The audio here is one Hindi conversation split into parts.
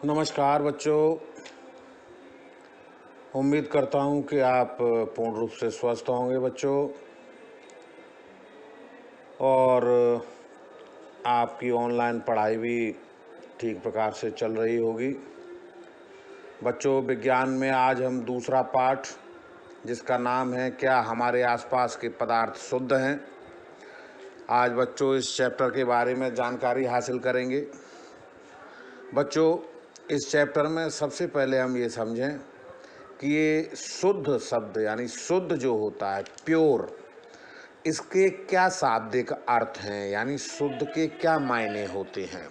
नमस्कार बच्चों। उम्मीद करता हूँ कि आप पूर्ण रूप से स्वस्थ होंगे बच्चों, और आपकी ऑनलाइन पढ़ाई भी ठीक प्रकार से चल रही होगी। बच्चों, विज्ञान में आज हम दूसरा पाठ, जिसका नाम है क्या हमारे आसपास के पदार्थ शुद्ध हैं, आज बच्चों इस चैप्टर के बारे में जानकारी हासिल करेंगे। बच्चों, इस चैप्टर में सबसे पहले हम ये समझें कि ये शुद्ध शब्द यानी शुद्ध जो होता है, प्योर, इसके क्या शाब्दिक अर्थ हैं, यानी शुद्ध के क्या मायने होते हैं।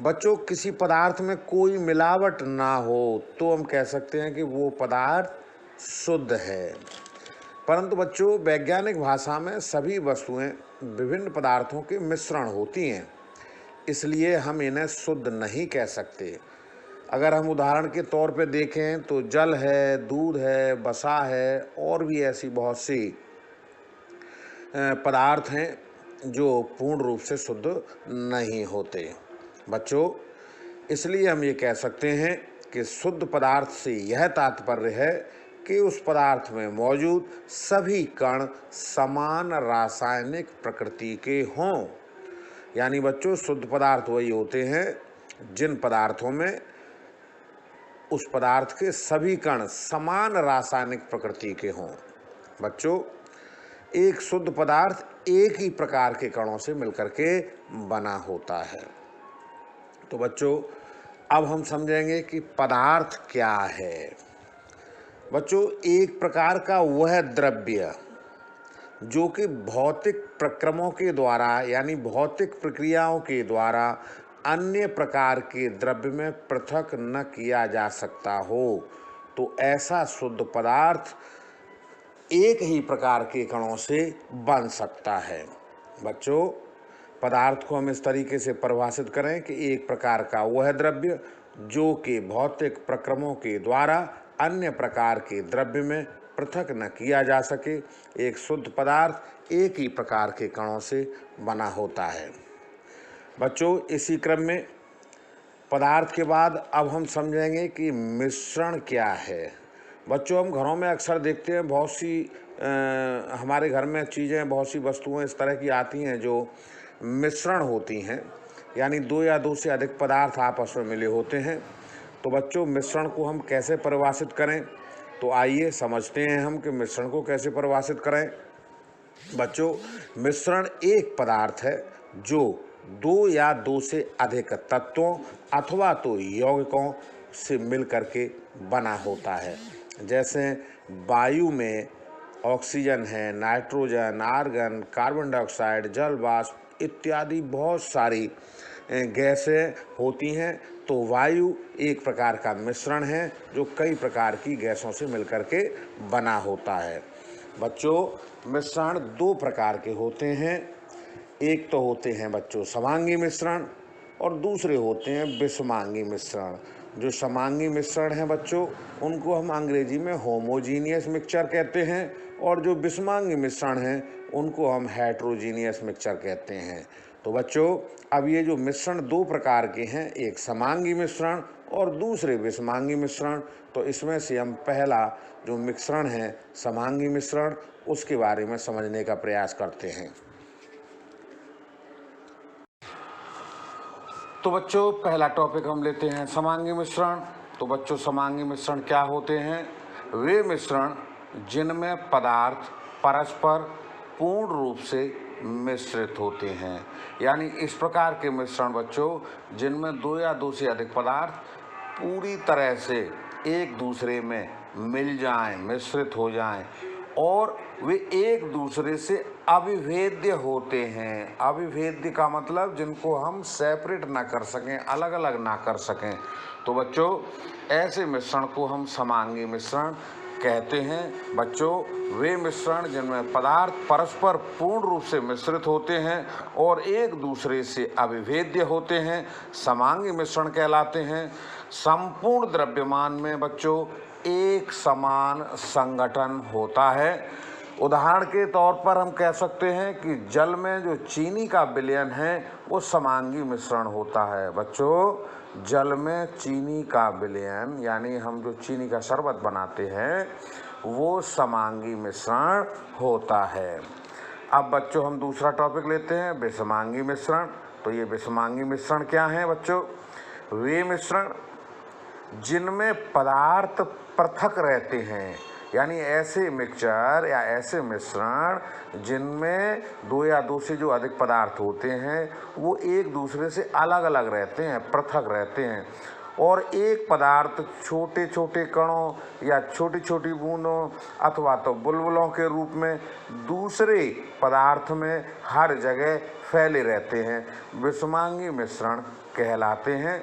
बच्चों, किसी पदार्थ में कोई मिलावट ना हो तो हम कह सकते हैं कि वो पदार्थ शुद्ध है। परंतु बच्चों, वैज्ञानिक भाषा में सभी वस्तुएं विभिन्न पदार्थों के मिश्रण होती हैं, इसलिए हम इन्हें शुद्ध नहीं कह सकते। अगर हम उदाहरण के तौर पे देखें तो जल है, दूध है, वसा है और भी ऐसी बहुत सी पदार्थ हैं जो पूर्ण रूप से शुद्ध नहीं होते। बच्चों, इसलिए हम ये कह सकते हैं कि शुद्ध पदार्थ से यह तात्पर्य है कि उस पदार्थ में मौजूद सभी कण समान रासायनिक प्रकृति के हों। यानी बच्चों, शुद्ध पदार्थ वही होते हैं जिन पदार्थों में उस पदार्थ के सभी कण समान रासायनिक प्रकृति के हों। बच्चों, एक शुद्ध पदार्थ एक ही प्रकार के कणों से मिलकर के बना होता है। तो बच्चों, अब हम समझेंगे कि पदार्थ क्या है। बच्चों, एक प्रकार का वह द्रव्य जो कि भौतिक प्रक्रमों के द्वारा यानी भौतिक प्रक्रियाओं के द्वारा अन्य प्रकार के द्रव्य में पृथक न किया जा सकता हो, तो ऐसा शुद्ध पदार्थ एक ही प्रकार के कणों से बन सकता है। बच्चों, पदार्थ को हम इस तरीके से परिभाषित करें कि एक प्रकार का वह द्रव्य जो कि भौतिक प्रक्रमों के द्वारा अन्य प्रकार के द्रव्य में पृथक न किया जा सके। एक शुद्ध पदार्थ एक ही प्रकार के कणों से बना होता है। बच्चों, इसी क्रम में पदार्थ के बाद अब हम समझेंगे कि मिश्रण क्या है। बच्चों, हम घरों में अक्सर देखते हैं बहुत सी हमारे घर में चीज़ें, बहुत सी वस्तुएं इस तरह की आती हैं जो मिश्रण होती हैं, यानी दो या दो से अधिक पदार्थ आपस में मिले होते हैं। तो बच्चों, मिश्रण को हम कैसे परिभाषित करें, तो आइए समझते हैं हम कि मिश्रण को कैसे परिभाषित करें। बच्चों, मिश्रण एक पदार्थ है जो दो या दो से अधिक तत्वों अथवा तो यौगिकों से मिलकर के बना होता है। जैसे वायु में ऑक्सीजन है, नाइट्रोजन, आर्गन, कार्बन डाइऑक्साइड, जल वाष्प इत्यादि बहुत सारी गैसें होती हैं। तो वायु एक प्रकार का मिश्रण है जो कई प्रकार की गैसों से मिलकर के बना होता है। बच्चों, मिश्रण दो प्रकार के होते हैं। एक तो होते हैं बच्चों समांगी मिश्रण और दूसरे होते हैं विषमांगी मिश्रण। जो समांगी मिश्रण हैं बच्चों, उनको हम अंग्रेजी में होमोजीनियस मिक्सचर कहते हैं, और जो विषमांगी मिश्रण हैं उनको हम हेट्रोजीनियस मिक्सचर कहते हैं। तो बच्चों, अब ये जो मिश्रण दो प्रकार के हैं, एक समांगी मिश्रण और दूसरे विषमांगी मिश्रण, तो इसमें से हम पहला जो मिश्रण है समांगी मिश्रण, उसके बारे में समझने का प्रयास करते हैं। तो बच्चों, पहला टॉपिक हम लेते हैं समांगी मिश्रण। तो बच्चों, समांगी मिश्रण क्या होते हैं? वे मिश्रण जिनमें पदार्थ परस्पर पूर्ण रूप से मिश्रित होते हैं। यानी इस प्रकार के मिश्रण बच्चों जिनमें दो या दो से अधिक पदार्थ पूरी तरह से एक दूसरे में मिल जाएं, मिश्रित हो जाएं, और वे एक दूसरे से अविभेद्य होते हैं। अविभेद्य का मतलब जिनको हम सेपरेट ना कर सकें, अलग अलग ना कर सकें। तो बच्चों, ऐसे मिश्रण को हम समांगी मिश्रण कहते हैं। बच्चों, वे मिश्रण जिनमें पदार्थ परस्पर पूर्ण रूप से मिश्रित होते हैं और एक दूसरे से अविभेद्य होते हैं, समांगी मिश्रण कहलाते हैं। संपूर्ण द्रव्यमान में बच्चों एक समान संगठन होता है। उदाहरण के तौर पर हम कह सकते हैं कि जल में जो चीनी का विलयन है वो समांगी मिश्रण होता है। बच्चों, जल में चीनी का विलयन यानी हम जो चीनी का शरबत बनाते हैं वो समांगी मिश्रण होता है। अब बच्चों हम दूसरा टॉपिक लेते हैं, विषमांगी मिश्रण। तो ये विषमांगी मिश्रण क्या है बच्चों? वे मिश्रण जिनमें पदार्थ पृथक रहते हैं, यानी ऐसे मिक्सचर या ऐसे मिश्रण जिनमें दो या दो से जो अधिक पदार्थ होते हैं वो एक दूसरे से अलग अलग रहते हैं, पृथक रहते हैं, और एक पदार्थ छोटे छोटे कणों या छोटी छोटी बूंदों अथवा तो बुलबुलों के रूप में दूसरे पदार्थ में हर जगह फैले रहते हैं, विषमांगी मिश्रण कहलाते हैं।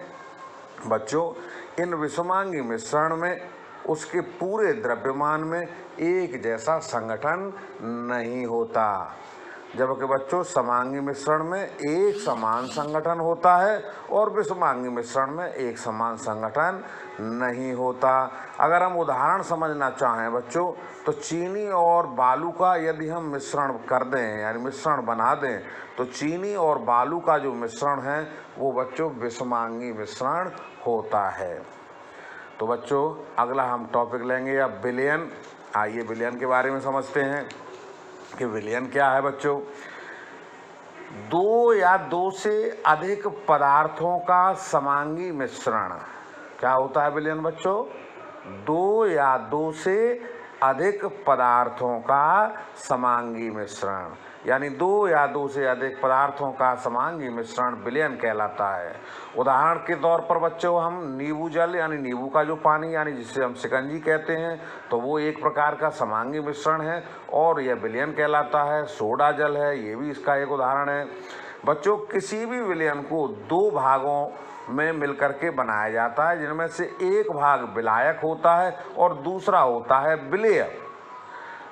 बच्चों, इन विषमांगी मिश्रण में उसके पूरे द्रव्यमान में एक जैसा संगठन नहीं होता, जबकि बच्चों समांगी मिश्रण में एक समान संगठन होता है और विषमांगी मिश्रण में एक समान संगठन नहीं होता। अगर हम उदाहरण समझना चाहें बच्चों, तो चीनी और बालू का यदि हम मिश्रण कर दें यानी मिश्रण बना दें तो चीनी और बालू का जो मिश्रण है वो बच्चों विषमांगी मिश्रण होता है। तो बच्चों अगला हम टॉपिक लेंगे अब विलयन। आइए विलयन के बारे में समझते हैं कि विलयन क्या है बच्चों। दो या दो से अधिक पदार्थों का समांगी मिश्रण क्या होता है विलयन बच्चों? दो या दो से अधिक पदार्थों का समांगी मिश्रण, यानी दो या दो से अधिक पदार्थों का समांगी मिश्रण विलयन कहलाता है। उदाहरण के तौर पर बच्चों हम नींबू जल यानी नींबू का जो पानी यानी जिसे हम शिकंजी कहते हैं तो वो एक प्रकार का समांगी मिश्रण है और यह विलयन कहलाता है। सोडा जल है, ये भी इसका एक उदाहरण है। बच्चों, किसी भी विलयन को दो भागों में मिलकर के बनाया जाता है, जिनमें से एक भाग विलायक होता है और दूसरा होता है विलेय।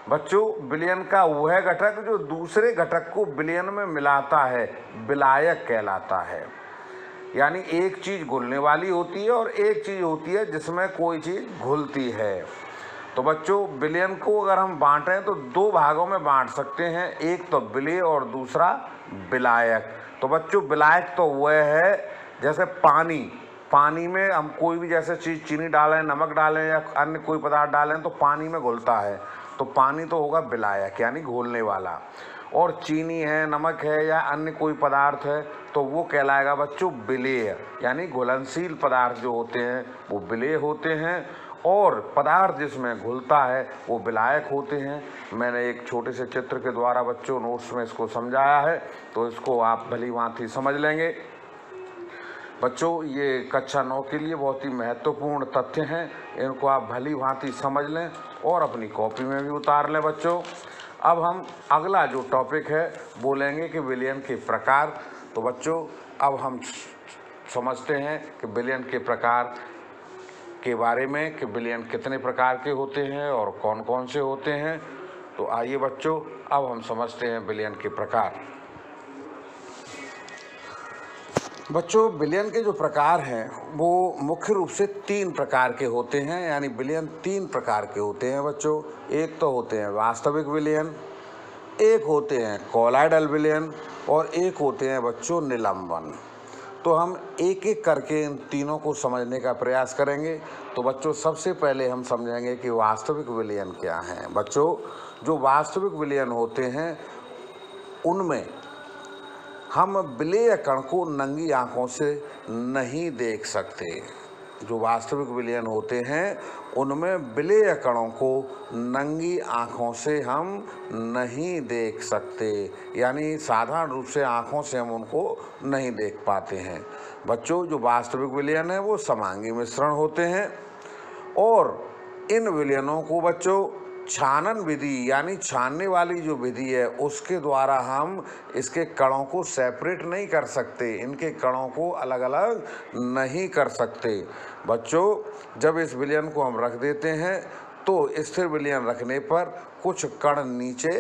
बच्चों, विलयन का वह घटक जो दूसरे घटक को विलयन में मिलाता है विलायक कहलाता है। यानी एक चीज़ घुलने वाली होती है और एक चीज़ होती है जिसमें कोई चीज़ घुलती है। तो बच्चों, विलयन को अगर हम बांटें तो दो भागों में बांट सकते हैं, एक तो विलेय और दूसरा विलायक। तो बच्चों, विलायक तो वह है जैसे पानी में हम कोई भी जैसे चीज़ चीनी डालें, नमक डालें या अन्य कोई पदार्थ डालें तो पानी में घुलता है, तो पानी तो होगा विलायक यानी घोलने वाला। और चीनी है, नमक है या अन्य कोई पदार्थ है तो वो कहलाएगा बच्चों विलेय, यानी घुलनशील पदार्थ जो होते हैं वो विलेय होते हैं और पदार्थ जिसमें घुलता है वो विलायक होते हैं। मैंने एक छोटे से चित्र के द्वारा बच्चों नोट्स में इसको समझाया है, तो इसको आप भली भांति समझ लेंगे। बच्चों, ये कक्षा 9 के लिए बहुत ही महत्वपूर्ण तथ्य हैं, इनको आप भली भांति समझ लें और अपनी कॉपी में भी उतार लें। बच्चों, अब हम अगला जो टॉपिक है बोलेंगे कि विलयन के प्रकार। तो बच्चों, अब हम समझते हैं कि विलयन के प्रकार के बारे में कि विलयन कितने प्रकार के होते हैं और कौन कौन से होते हैं। तो आइए बच्चों, अब हम समझते हैं विलयन के प्रकार। बच्चों, विलयन के जो प्रकार हैं वो मुख्य रूप से तीन प्रकार के होते हैं, यानी विलयन तीन प्रकार के होते हैं बच्चों। एक तो होते हैं वास्तविक विलयन, एक होते हैं कोलॉइडल विलयन और एक होते हैं बच्चों निलंबन। तो हम एक एक करके इन तीनों को समझने का प्रयास करेंगे। तो बच्चों, सबसे पहले हम समझेंगे कि वास्तविक विलयन क्या है। बच्चों, जो वास्तविक विलयन होते हैं उनमें हम विलेय कण को नंगी आँखों से नहीं देख सकते। जो वास्तविक विलयन होते हैं उनमें विलेय कणों को नंगी आँखों से हम नहीं देख सकते, यानी साधारण रूप से आँखों से हम उनको नहीं देख पाते हैं। बच्चों, जो वास्तविक विलयन है वो समांगी मिश्रण होते हैं और इन विलयनों को बच्चों छानन विधि यानी छानने वाली जो विधि है उसके द्वारा हम इसके कणों को सेपरेट नहीं कर सकते, इनके कणों को अलग अलग नहीं कर सकते। बच्चों, जब इस विलयन को हम रख देते हैं तो स्थिर विलयन रखने पर कुछ कण नीचे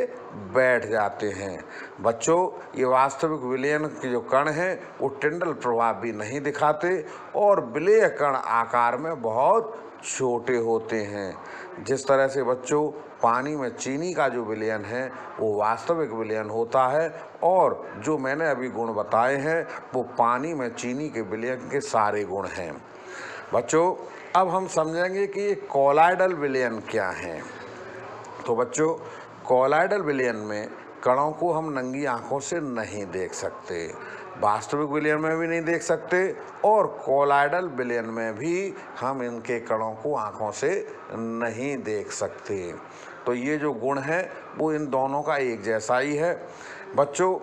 बैठ जाते हैं। बच्चों, ये वास्तविक विलयन के जो कण हैं वो टिंडल प्रभाव भी नहीं दिखाते और विलेय कण आकार में बहुत छोटे होते हैं। जिस तरह से बच्चों पानी में चीनी का जो विलयन है वो वास्तविक विलयन होता है और जो मैंने अभी गुण बताए हैं वो पानी में चीनी के विलयन के सारे गुण हैं। बच्चों, अब हम समझेंगे कि ये कॉलॉइडल विलयन क्या हैं। तो बच्चों, कॉलॉइडल विलयन में कणों को हम नंगी आंखों से नहीं देख सकते, वास्तविक विलयन में भी नहीं देख सकते और कॉलॉइडल विलयन में भी हम इनके कणों को आंखों से नहीं देख सकते। तो ये जो गुण है वो इन दोनों का एक जैसा ही है। बच्चों,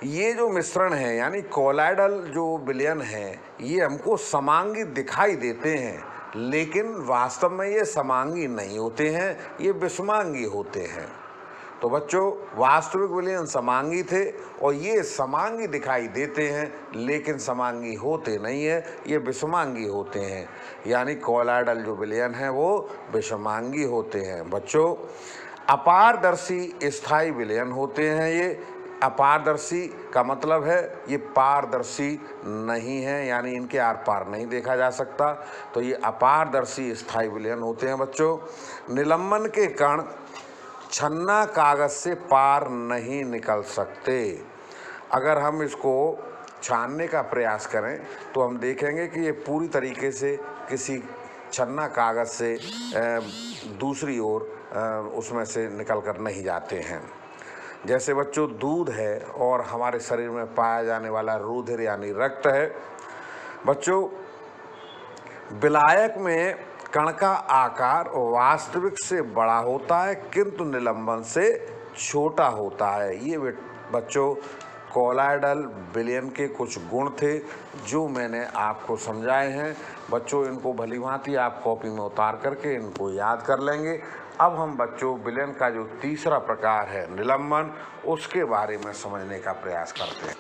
ये जो मिश्रण है यानी कॉलॉइडल जो विलयन है ये हमको समांगी दिखाई देते हैं, लेकिन वास्तव में ये समांगी नहीं होते हैं, ये विषमांगी होते हैं। तो बच्चों, वास्तविक विलयन समांगी थे और ये समांगी दिखाई देते हैं लेकिन समांगी होते नहीं है, ये विषमांगी होते हैं। यानी कॉलॉइडल जो विलयन है वो विषमांगी होते हैं। बच्चों, अपारदर्शी स्थायी विलयन होते हैं। ये अपारदर्शी का मतलब है ये पारदर्शी नहीं है, यानी इनके आर पार नहीं देखा जा सकता। तो ये अपारदर्शी स्थायी विलयन होते हैं। बच्चों, निलंबन के कण छन्ना कागज से पार नहीं निकल सकते। अगर हम इसको छानने का प्रयास करें तो हम देखेंगे कि ये पूरी तरीके से किसी छन्ना कागज से दूसरी ओर उसमें से निकल कर नहीं जाते हैं। जैसे बच्चों दूध है और हमारे शरीर में पाया जाने वाला रुधिर यानी रक्त है। बच्चों, विलायक में कण का आकार वास्तविक से बड़ा होता है किंतु निलंबन से छोटा होता है। ये बच्चों कॉलॉइडल विलयन के कुछ गुण थे जो मैंने आपको समझाए हैं। बच्चों, इनको भलीभांति आप कॉपी में उतार करके इनको याद कर लेंगे। अब हम बच्चों विलयन का जो तीसरा प्रकार है निलंबन, उसके बारे में समझने का प्रयास करते हैं।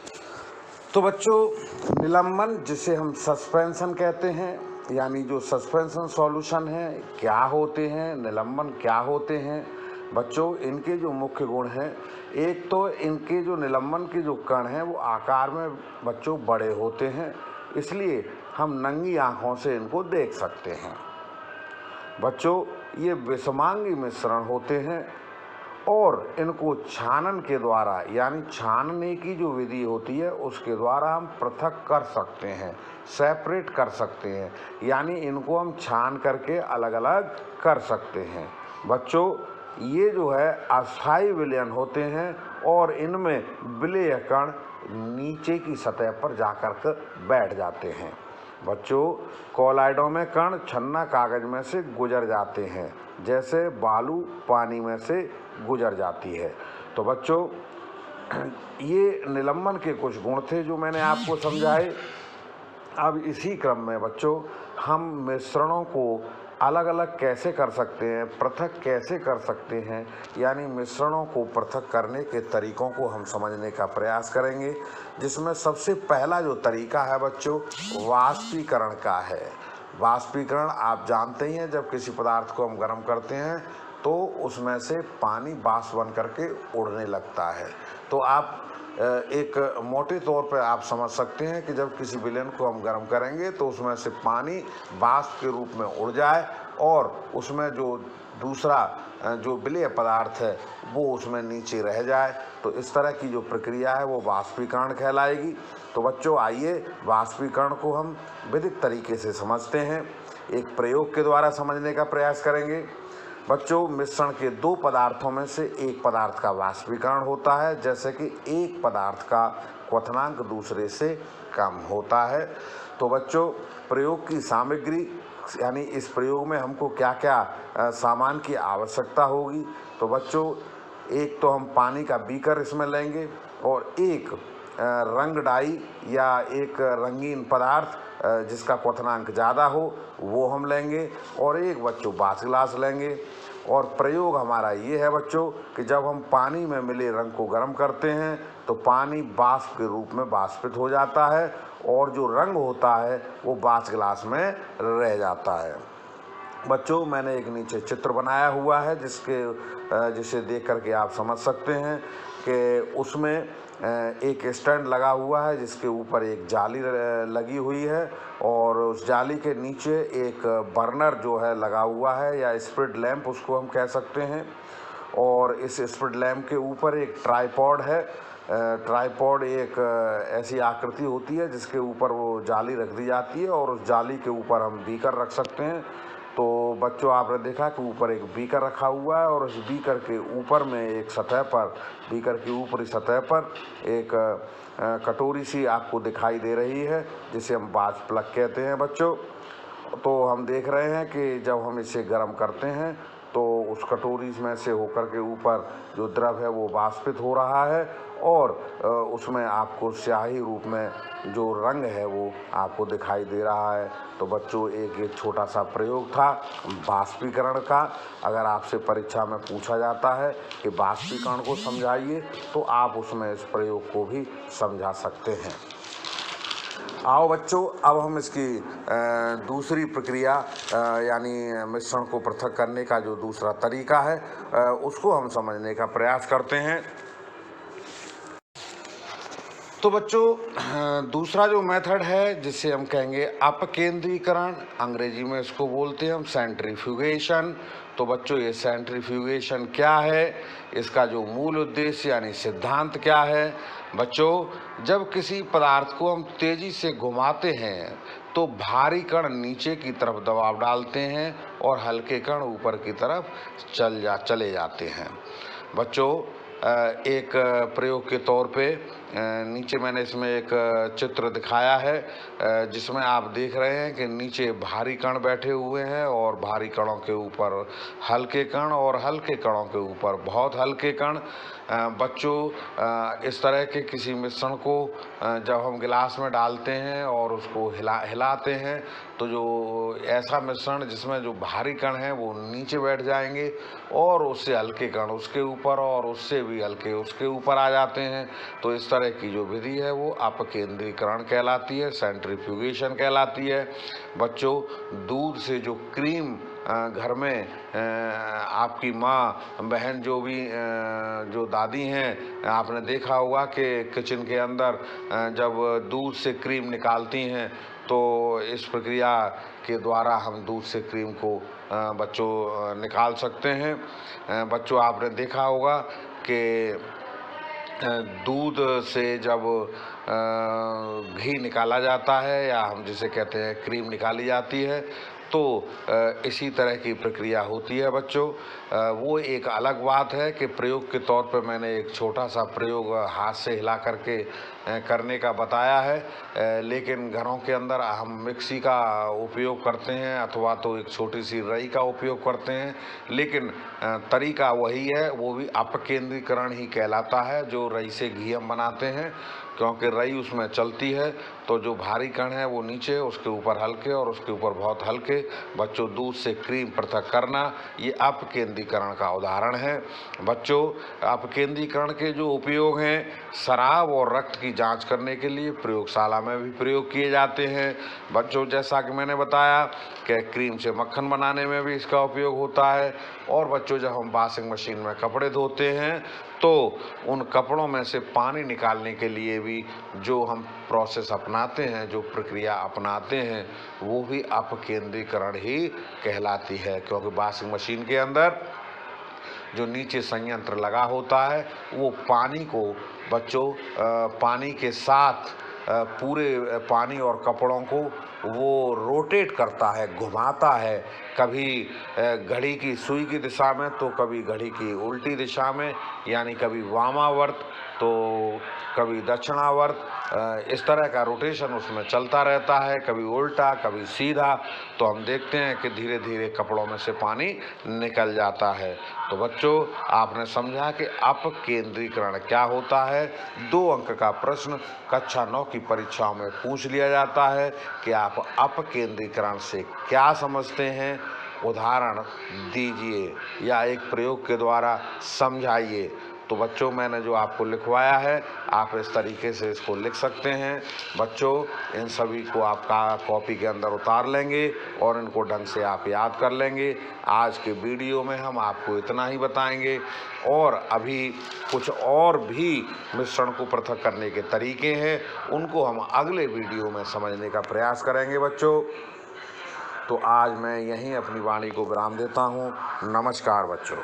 तो बच्चों, निलंबन जिसे हम सस्पेंशन कहते हैं, यानी जो सस्पेंशन सॉल्यूशन है, क्या होते हैं, निलंबन क्या होते हैं। बच्चों, इनके जो मुख्य गुण हैं, एक तो इनके जो निलंबन के जो कण हैं वो आकार में बच्चों बड़े होते हैं, इसलिए हम नंगी आँखों से इनको देख सकते हैं। बच्चों, ये विषमांगी मिश्रण होते हैं और इनको छानन के द्वारा यानी छानने की जो विधि होती है उसके द्वारा हम पृथक कर सकते हैं, सेपरेट कर सकते हैं, यानी इनको हम छान करके अलग अलग कर सकते हैं। बच्चों, ये जो है अस्थायी विलयन होते हैं और इनमें विलेय कण नीचे की सतह पर जाकर के बैठ जाते हैं। बच्चों, कॉलॉइडों में कण छन्ना कागज में से गुजर जाते हैं जैसे बालू पानी में से गुजर जाती है। तो बच्चों, ये निलंबन के कुछ गुण थे जो मैंने आपको समझाए। अब इसी क्रम में बच्चों हम मिश्रणों को अलग अलग कैसे कर सकते हैं, पृथक कैसे कर सकते हैं, यानी मिश्रणों को पृथक करने के तरीकों को हम समझने का प्रयास करेंगे। जिसमें सबसे पहला जो तरीका है बच्चों वाष्पीकरण का है। वाष्पीकरण आप जानते ही हैं, जब किसी पदार्थ को हम गर्म करते हैं तो उसमें से पानी वाष्प बन करके उड़ने लगता है। तो आप एक मोटे तौर पर आप समझ सकते हैं कि जब किसी विलयन को हम गर्म करेंगे तो उसमें से पानी वाष्प के रूप में उड़ जाए और उसमें जो दूसरा जो विलेय पदार्थ है वो उसमें नीचे रह जाए। तो इस तरह की जो प्रक्रिया है वो वाष्पीकरण कहलाएगी। तो बच्चों, आइए वाष्पीकरण को हम विधिक तरीके से समझते हैं, एक प्रयोग के द्वारा समझने का प्रयास करेंगे। बच्चों, मिश्रण के दो पदार्थों में से एक पदार्थ का वाष्पीकरण होता है, जैसे कि एक पदार्थ का क्वथनांक दूसरे से कम होता है। तो बच्चों, प्रयोग की सामग्री यानी इस प्रयोग में हमको क्या क्या सामान की आवश्यकता होगी। तो बच्चों, एक तो हम पानी का बीकर इसमें लेंगे और एक रंग डाई या एक रंगीन पदार्थ जिसका क्वथनांक ज़्यादा हो वो हम लेंगे और एक बच्चों बाथ ग्लास लेंगे। और प्रयोग हमारा ये है बच्चों कि जब हम पानी में मिले रंग को गर्म करते हैं तो पानी वाष्प के रूप में वाष्पित हो जाता है और जो रंग होता है वो बाथ ग्लास में रह जाता है। बच्चों मैंने एक नीचे चित्र बनाया हुआ है जिसे देख करके आप समझ सकते हैं कि उसमें एक स्टैंड लगा हुआ है जिसके ऊपर एक जाली लगी हुई है और उस जाली के नीचे एक बर्नर जो है लगा हुआ है या स्प्रिट लैंप उसको हम कह सकते हैं। और इस स्प्रिट लैंप के ऊपर एक ट्राइपॉड है। ट्राइपॉड एक ऐसी आकृति होती है जिसके ऊपर वो जाली रख दी जाती है और उस जाली के ऊपर हम बीकर रख सकते हैं। तो बच्चों आपने देखा कि ऊपर एक बीकर रखा हुआ है और उस बीकर के ऊपर में एक सतह पर, बीकर की ऊपरी सतह पर एक कटोरी सी आपको दिखाई दे रही है जिसे हम बाज प्लग कहते हैं बच्चों। तो हम देख रहे हैं कि जब हम इसे गर्म करते हैं तो उस कटोरी में से होकर के ऊपर जो द्रव है वो वाष्पित हो रहा है और उसमें आपको स्याही रूप में जो रंग है वो आपको दिखाई दे रहा है। तो बच्चों एक छोटा सा प्रयोग था बाष्पीकरण का। अगर आपसे परीक्षा में पूछा जाता है कि बाष्पीकरण को समझाइए तो आप उसमें इस प्रयोग को भी समझा सकते हैं। आओ बच्चों अब हम इसकी दूसरी प्रक्रिया यानी मिश्रण को पृथक करने का जो दूसरा तरीका है उसको हम समझने का प्रयास करते हैं। तो बच्चों दूसरा जो मेथड है जिसे हम कहेंगे अपकेंद्रीकरण, अंग्रेजी में इसको बोलते हैं हम सेंट्रीफ्यूगेशन। तो बच्चों ये सेंट्रीफ्यूगेशन क्या है, इसका जो मूल उद्देश्य यानी सिद्धांत क्या है। बच्चों जब किसी पदार्थ को हम तेजी से घुमाते हैं तो भारी कण नीचे की तरफ दबाव डालते हैं और हल्के कण ऊपर की तरफ चले जाते हैं। बच्चों एक प्रयोग के तौर पे नीचे मैंने इसमें एक चित्र दिखाया है जिसमें आप देख रहे हैं कि नीचे भारी कण बैठे हुए हैं और भारी कणों के ऊपर हल्के कण और हल्के कणों के ऊपर बहुत हल्के कण। बच्चों इस तरह के किसी मिश्रण को जब हम गिलास में डालते हैं और उसको हिलाते हैं तो जो ऐसा मिश्रण जिसमें जो भारी कण हैं वो नीचे बैठ जाएंगे और उससे हल्के कण उसके ऊपर और उससे भी हल्के उसके ऊपर आ जाते हैं। तो इस तरह की जो विधि है वो अपकेंद्रीकरण कहलाती है, सेंट्रीफ्यूगेशन कहलाती है। बच्चों दूध से जो क्रीम घर में आपकी माँ बहन जो भी जो दादी हैं आपने देखा होगा कि किचन के अंदर जब दूध से क्रीम निकालती हैं तो इस प्रक्रिया के द्वारा हम दूध से क्रीम को बच्चों निकाल सकते हैं। बच्चों आपने देखा होगा कि दूध से जब घी निकाला जाता है या हम जिसे कहते हैं क्रीम निकाली जाती है तो इसी तरह की प्रक्रिया होती है बच्चों। वो एक अलग बात है कि प्रयोग के तौर पर मैंने एक छोटा सा प्रयोग हाथ से हिला करके करने का बताया है, लेकिन घरों के अंदर हम मिक्सी का उपयोग करते हैं अथवा तो एक छोटी सी रई का उपयोग करते हैं, लेकिन तरीका वही है, वो भी अपकेंद्रीकरण ही कहलाता है। जो रई से घी हम बनाते हैं क्योंकि रई उसमें चलती है तो जो भारी कण है वो नीचे, उसके ऊपर हल्के और उसके ऊपर बहुत हल्के। बच्चों दूध से क्रीम पृथक करना ये अपकेंद्रीकरण का उदाहरण है। बच्चों अपकेंद्रीकरण के जो उपयोग हैं शराब और रक्त की जांच करने के लिए प्रयोगशाला में भी प्रयोग किए जाते हैं। बच्चों जैसा कि मैंने बताया कि क्रीम से मक्खन बनाने में भी इसका उपयोग होता है। और बच्चों जब हम वॉशिंग मशीन में कपड़े धोते हैं तो उन कपड़ों में से पानी निकालने के लिए भी जो हम प्रोसेस अपनाते हैं, जो प्रक्रिया अपनाते हैं वो भी अपकेंद्रीकरण ही कहलाती है, क्योंकि वॉशिंग मशीन के अंदर जो नीचे संयंत्र लगा होता है वो पानी को बच्चों पानी के साथ पूरे पानी और कपड़ों को वो रोटेट करता है, घुमाता है, कभी घड़ी की सुई की दिशा में तो कभी घड़ी की उल्टी दिशा में, यानी कभी वामावर्त तो कभी दक्षिणावर्त। इस तरह का रोटेशन उसमें चलता रहता है, कभी उल्टा कभी सीधा। तो हम देखते हैं कि धीरे धीरे कपड़ों में से पानी निकल जाता है। तो बच्चों आपने समझा कि अपकेंद्रीकरण क्या होता है। 2 अंक का प्रश्न कक्षा 9 की परीक्षाओं में पूछ लिया जाता है कि आप अपकेंद्रीकरण से क्या समझते हैं, उदाहरण दीजिए या एक प्रयोग के द्वारा समझाइए। तो तो बच्चों मैंने जो आपको लिखवाया है आप इस तरीके से इसको लिख सकते हैं। बच्चों इन सभी को आप कॉपी के अंदर उतार लेंगे और इनको ढंग से आप याद कर लेंगे। आज के वीडियो में हम आपको इतना ही बताएंगे और अभी कुछ और भी मिश्रण को पृथक करने के तरीके हैं, उनको हम अगले वीडियो में समझने का प्रयास करेंगे बच्चों। तो आज मैं यहीं अपनी वाणी को विराम देता हूँ। नमस्कार बच्चों।